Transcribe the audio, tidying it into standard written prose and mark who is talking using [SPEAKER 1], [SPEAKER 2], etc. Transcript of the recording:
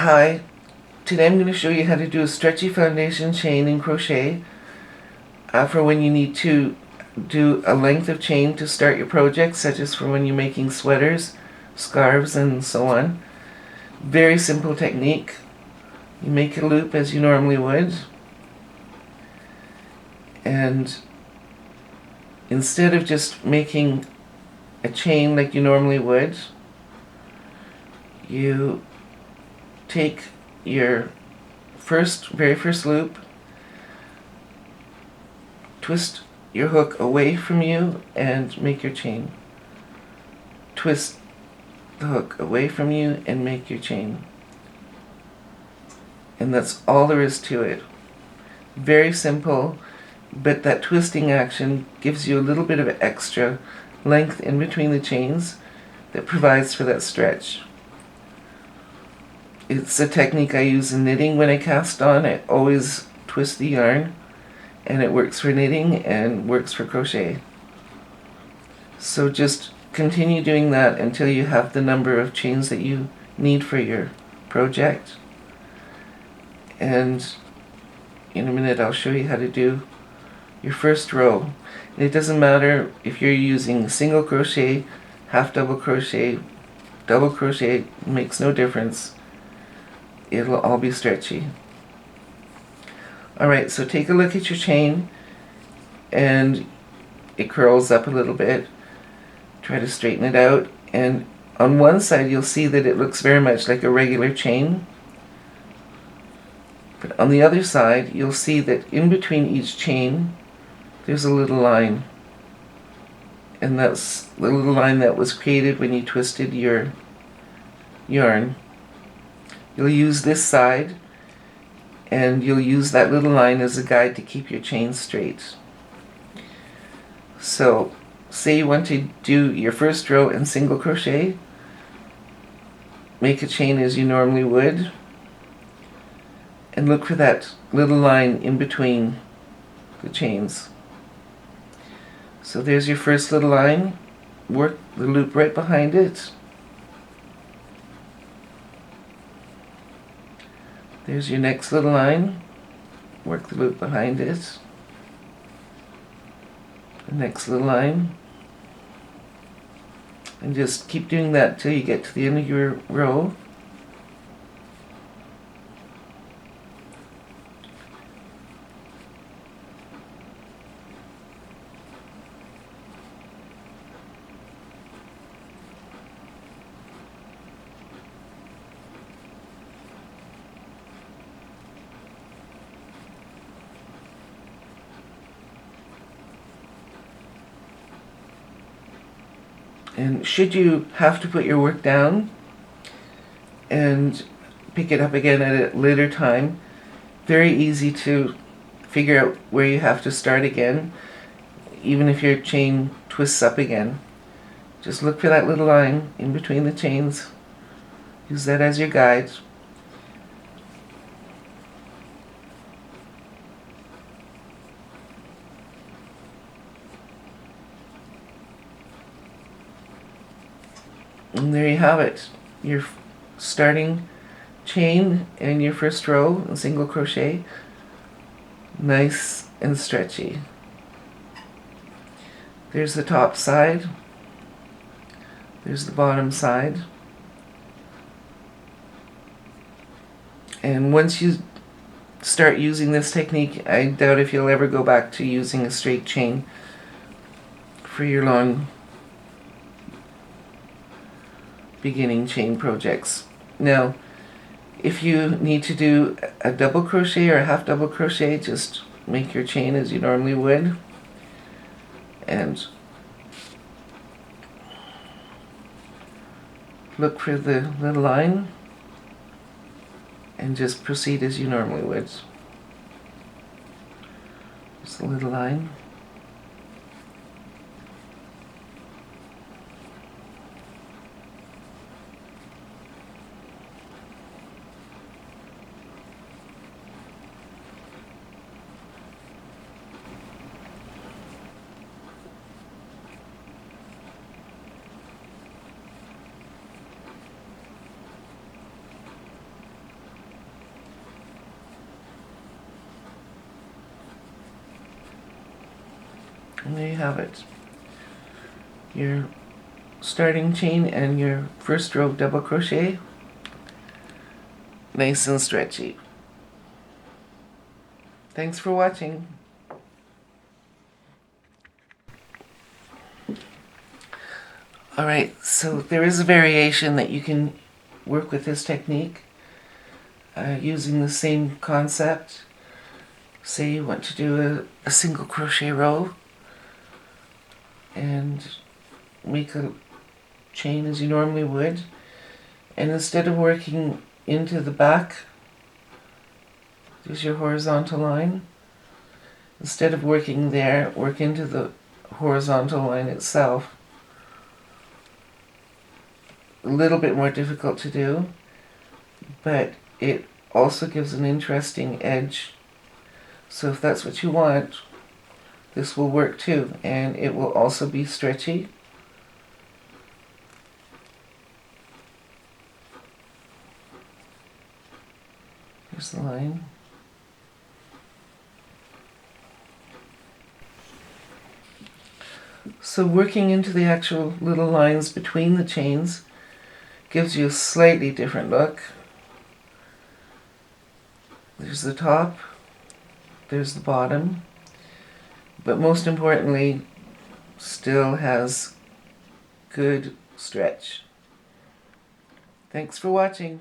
[SPEAKER 1] Hi, today I'm going to show you how to do a stretchy foundation chain in crochet for when you need to do a length of chain to start your project, such as for when you're making sweaters, scarves, and so on. Very simple technique. You make a loop as you normally would, and instead of just making a chain like you normally would, you take your very first loop, twist your hook away from you and make your chain. Twist the hook away from you and make your chain. And that's all there is to it. Very simple, but that twisting action gives you a little bit of extra length in between the chains that provides for that stretch. It's a technique I use in knitting when I cast on. I always twist the yarn, and it works for knitting and works for crochet. So just continue doing that until you have the number of chains that you need for your project. And in a minute I'll show you how to do your first row. And it doesn't matter if you're using single crochet, half double crochet, double crochet, it makes no difference. It'll all be stretchy. Alright, so take a look at your chain, and it curls up a little bit. Try to straighten it out, and on one side you'll see that it looks very much like a regular chain, but on the other side you'll see that in between each chain there's a little line, and that's the little line that was created when you twisted your yarn. You'll use this side, and you'll use that little line as a guide to keep your chain straight. So say you want to do your first row in single crochet, make a chain as you normally would, and look for that little line in between the chains. So there's your first little line, work the loop right behind it. There's your next little line, work the loop behind it. The next little line, and just keep doing that till you get to the end of your row. And should you have to put your work down and pick it up again at a later time, very easy to figure out where you have to start again, even if your chain twists up again. Just look for that little line in between the chains. Use that as your guide. And there you have it, your starting chain and your first row in single crochet, nice and stretchy. There's the top side, there's the bottom side, and once you start using this technique, I doubt if you'll ever go back to using a straight chain for your long beginning chain projects. Now, if you need to do a double crochet or a half double crochet, just make your chain as you normally would, and look for the little line and just proceed as you normally would. Just a little line. And there you have it. Your starting chain and your first row double crochet. Nice and stretchy. Thanks for watching. Alright, so there is a variation that you can work with this technique using the same concept. Say you want to do a single crochet row and make a chain as you normally would, and instead of working into the back, there's your horizontal line. Instead of working there, work into the horizontal line itself. A little bit more difficult to do, but it also gives an interesting edge. So if that's what you want, this will work too, and it will also be stretchy. Here's the line. So working into the actual little lines between the chains gives you a slightly different look. There's the top, there's the bottom, but most importantly, still has good stretch. Thanks for watching.